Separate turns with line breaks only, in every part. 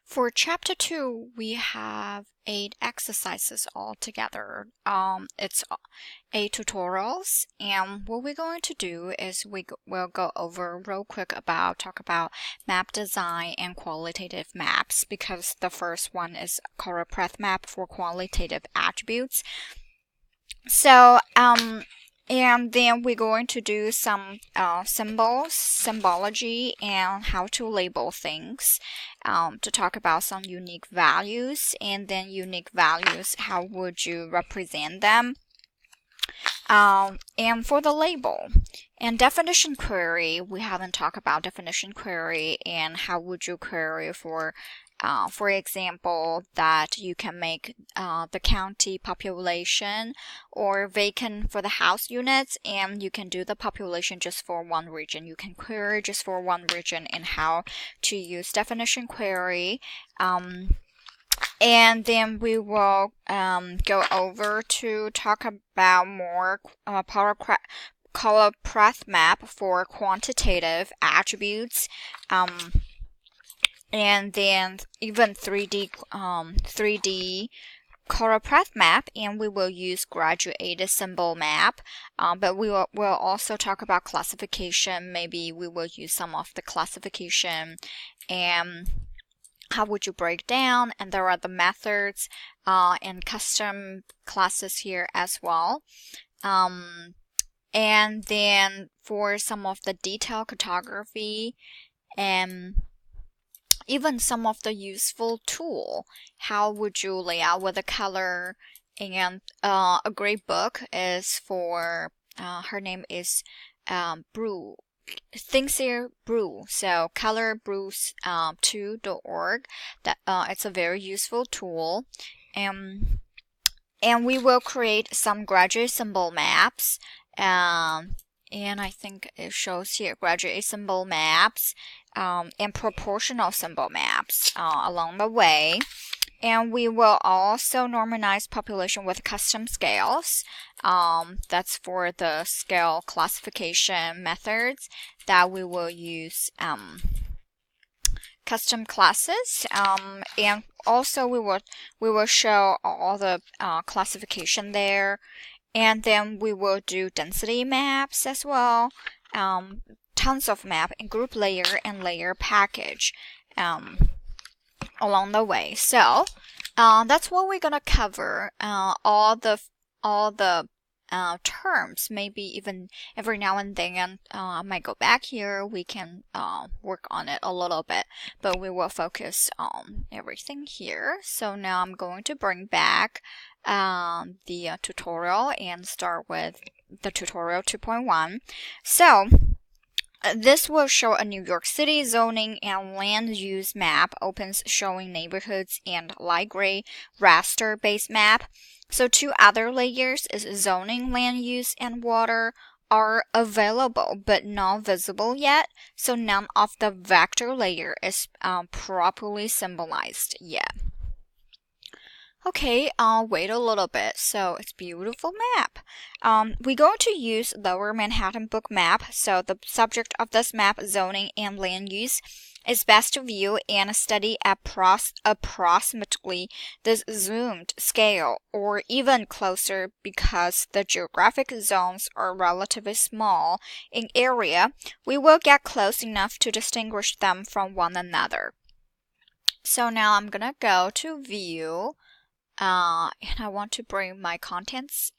For Chapter 2, we have 8 exercises altogether. It's 8 tutorials, and what we're going to do is we'll go over real quick talk about map design and qualitative maps, because the first one is color path map for qualitative attributes. So, and then we're going to do some symbology, and how to label things, to talk about some unique values, and then unique values, how would you represent them? And for the label and definition query, we haven't talked about definition query and how would you query for example, that you can make the county population or vacant for the house units, and you can do the population just for one region. You can query just for one region, and how to use definition query. And then we will go over to talk about more color path map for quantitative attributes. And then even 3D color path map, and we will use graduated symbol map. But we'll also talk about classification. Maybe we will use some of the classification and how would you break down, and there are the methods and custom classes here as well. And then for some of the detail cartography and even some of the useful tool, how would you lay out with the color? And a great book is for her name is Brew. Things here Brew. So colorbrews2.org. That it's a very useful tool. And we will create some graduate symbol maps. And I think it shows here graduate symbol maps and proportional symbol maps along the way. And we will also normalize population with custom scales. That's for the scale classification methods that we will use custom classes. And also we will show all the classification there. And then we will do density maps as well. Tons of map and group layer and layer package along the way. So that's what we're gonna cover. All the terms. Maybe even every now and then I might go back here. We can work on it a little bit, but we will focus on everything here. So now I'm going to bring back the tutorial and start with the tutorial 2.1. So this will show a New York City zoning and land use map, opens showing neighborhoods, and light gray raster-based map. So 2 other layers is zoning, land use, and water are available but not visible yet. So none of the vector layer is properly symbolized yet. Okay, I'll wait a little bit. So it's beautiful map. We're going to use Lower Manhattan book map. So the subject of this map, zoning and land use, is best to view and study at approximately this zoomed scale or even closer, because the geographic zones are relatively small in area. We will get close enough to distinguish them from one another. So now I'm gonna go to view. And I want to bring my contents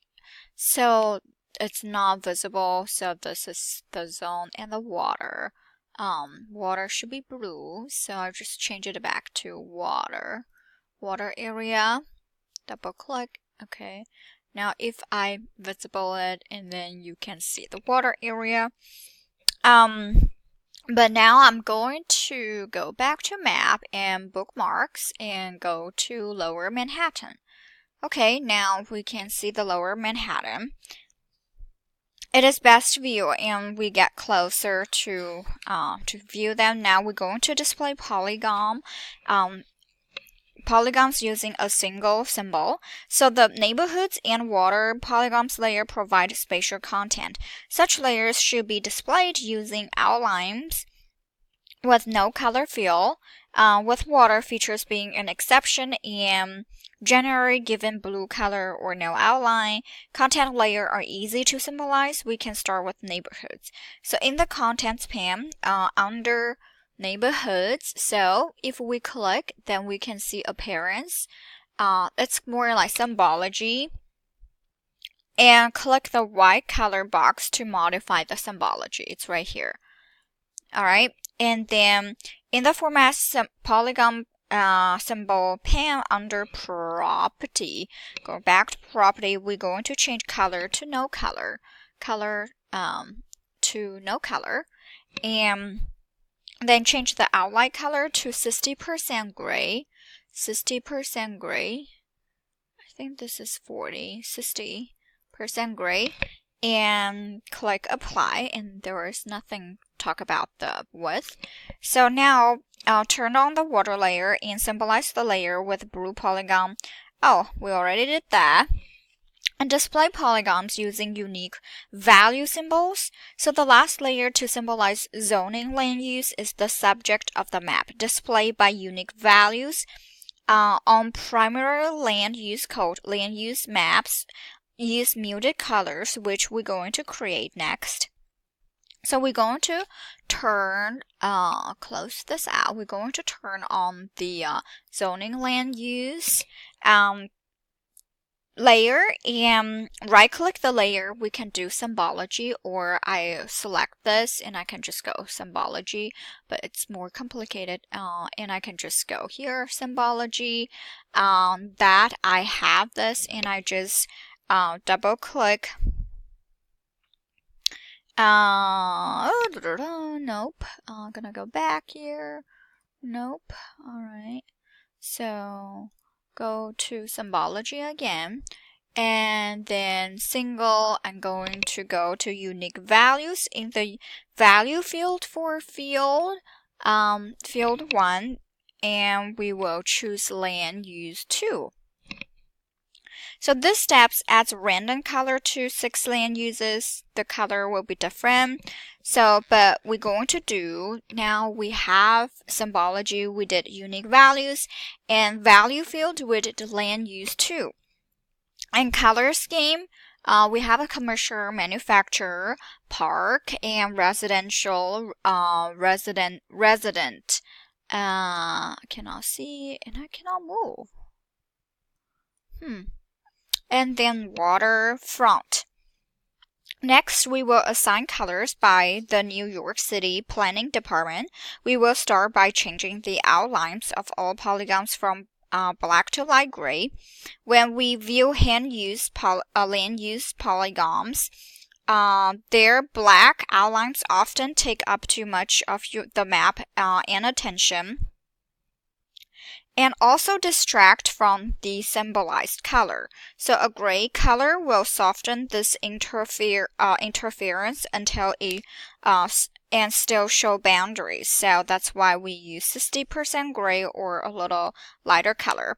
so it's not visible. So this is the zone and the water. Water should be blue, so I'll just change it back to water area. Double click. Okay, now if I visible it, and then you can see the water area. But now I'm going to go back to map and bookmarks and go to Lower Manhattan. Okay, now we can see the Lower Manhattan. It is best to view, and we get closer to view them. Now we're going to display polygon. Polygons using a single symbol. So the neighborhoods and water polygons layer provide spatial content. Such layers should be displayed using outlines with no color fill, with water features being an exception, and generally given blue color or no outline. Content layer are easy to symbolize. We can start with neighborhoods. So in the contents pane, under neighborhoods, so if we click, then we can see appearance. It's more like symbology. And click the white color box to modify the symbology. It's right here. Alright, and then in the format polygon symbol pane under property, go back to property, we're going to change color to no color. To no color. And then change the outline color to 60% gray. 60% gray. I think this is 60% gray. And click apply, and there is nothing talk about the width. So now I'll turn on the water layer and symbolize the layer with blue polygon. Oh, we already did that. And display polygons using unique value symbols. So the last layer to symbolize zoning land use is the subject of the map, displayed by unique values. On primary land use code, land use maps use muted colors, which we're going to create next. So we're going to turn, close this out. We're going to turn on the zoning land use layer, and right click the layer. We can do symbology, or I select this and I can just go symbology, but it's more complicated, and I can just go here, symbology. That I have this, and I just double click. Nope. I'm gonna go back here. Nope. Alright. So go to symbology again. And then single, I'm going to go to unique values in the value field for field 1, and we will choose land use 2. So this step adds random color to 6 land uses. The color will be different. So, but we're going to do, now we have symbology, we did unique values, and value field we did land use 2. And color scheme, we have a commercial, manufacturer, park, and residential, resident. I cannot see and I cannot move. And then waterfront. Next, we will assign colors by the New York City Planning Department. We will start by changing the outlines of all polygons from black to light gray. When we view land use polygons, their black outlines often take up too much of the map and attention, and also distract from the symbolized color. So a gray color will soften this interference until it and still show boundaries. So that's why we use 60% gray or a little lighter color.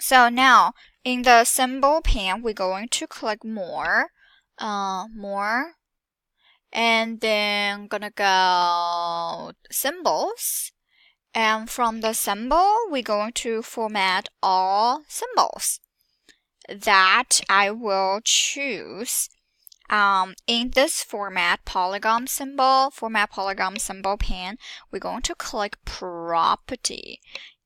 So now in the symbol pane, we're going to click more, and then I'm gonna go symbols. And from the symbol, we're going to format all symbols that I will choose. In this format polygon symbol pane, we're going to click property.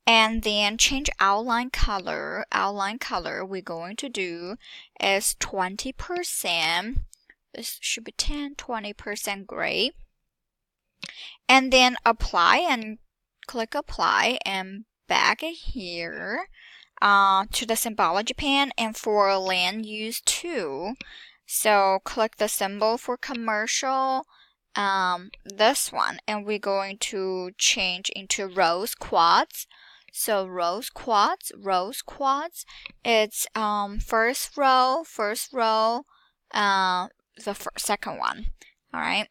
And then change outline color. Outline color we're going to do is 20%. This should be 20% gray. And then apply, and click apply, and back here to the symbology pane, and for land use 2. So click the symbol for commercial, this one, and we're going to change into rows quads. So rows quads, it's first row, the second one. All right.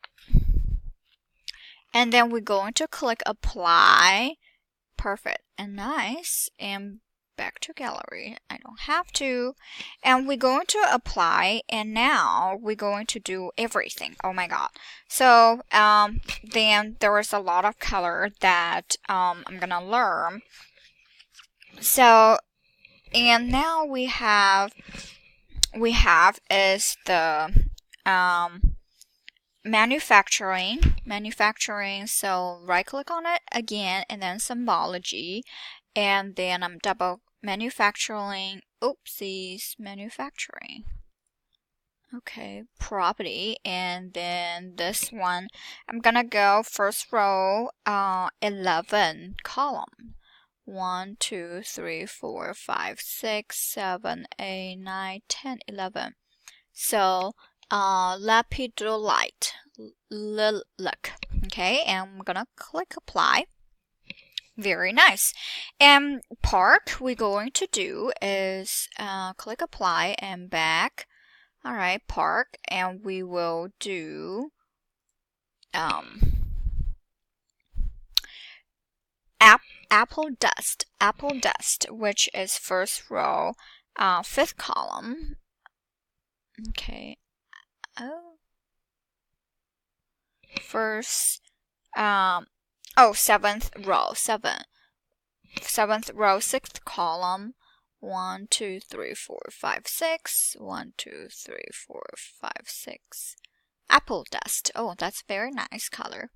And then we're going to click apply. Perfect and nice. And back to gallery. I don't have to. And we're going to apply, and now we're going to do everything. Oh my god. So then there is a lot of color that I'm gonna learn. So, and now we have is the manufacturing. So right click on it again, and then symbology, and then I'm double manufacturing. Oopsies, manufacturing. Okay, property, and then this one I'm gonna go first row, 11 column. 1, 2, 3, 4, 5, 6, 7, 8, 9, 10, 11. So lepidolite, lilac. Okay, and I'm gonna click apply. Very nice. And park we're going to do is click apply and back. All right, park, and we will do apple dust, which is first row, 5th column. Okay. Oh. First, 7th row, 7th row, 6th column. 1, 2, 3, 4, 5, 6. 1, 2, 3, 4, 5, 6. Apple dust. Oh, that's very nice color.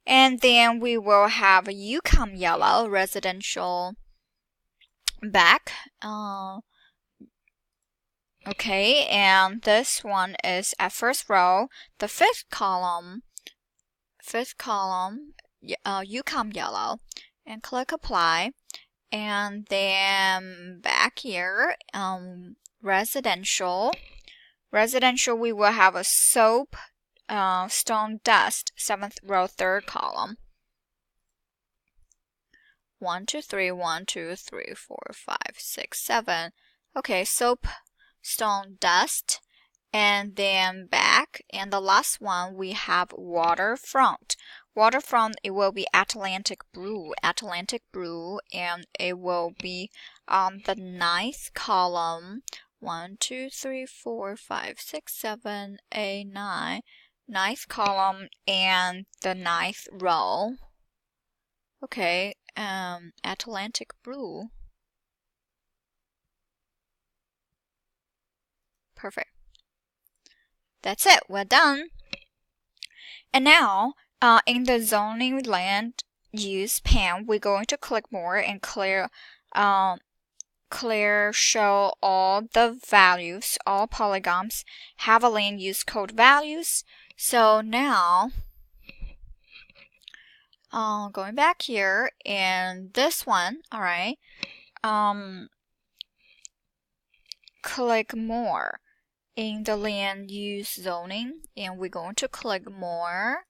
And then we will have Yukon yellow, residential back. Okay, and this one is at first row, the 5th column, Yukon yellow, and click apply. And then back here, residential, we will have a soap, stone dust, 7th row, 3rd column. 1, 2, 3, 1, 2, 3, 4, 5, 6, 7. Okay, soap, stone dust, and then back. And the last one we have waterfront. Waterfront, it will be Atlantic blue, and it will be on the 9th column. 1, 2, 3, 4, 5, 6, 7, 8, 9. 9th column and the 9th row. Okay, Atlantic blue. Perfect. That's it. We're done. And now, in the zoning land use pane, we're going to click more and clear show all the values. All polygons have a land use code values. So now, going back here, and this one, all right, click more in the land use zoning, and we're going to click more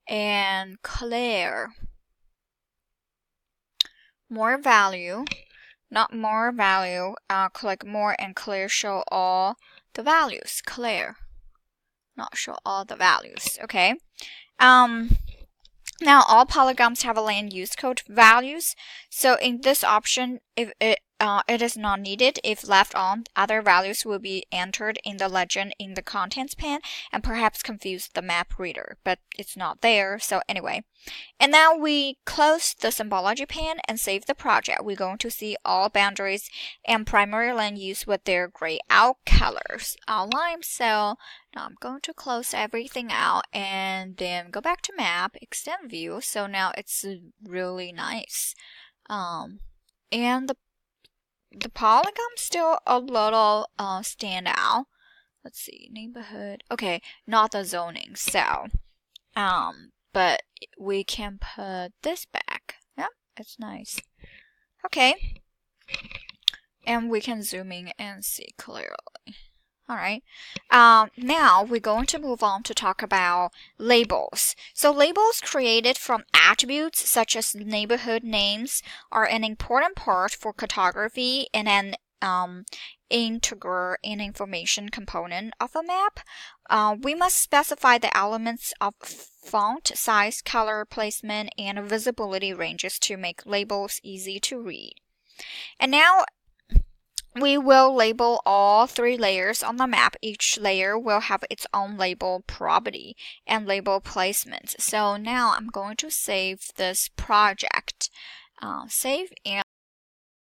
and clear more value, not more value, click more and clear show all the values, clear, not show all the values. Okay, now all polygons have a land use code values. So in this option, if it is not needed. If left on, other values will be entered in the legend in the contents pane and perhaps confuse the map reader, but it's not there. So anyway, and now we close the symbology pane and save the project. We're going to see all boundaries and primary land use with their gray out colors outline. So now I'm going to close everything out and then go back to map, extend view. So now it's really nice. And the polygon still a little stand out. Let's see, neighborhood. Okay, not the zoning. So, but we can put this back. Yeah, it's nice. Okay, and we can zoom in and see clearly. All right. Now we're going to move on to talk about labels. So labels created from attributes such as neighborhood names are an important part for cartography and an integral in information component of a map. We must specify the elements of font, size, color, placement, and visibility ranges to make labels easy to read. And now we will label all 3 layers on the map. Each layer will have its own label property and label placements. So now I'm going to save this project. Save and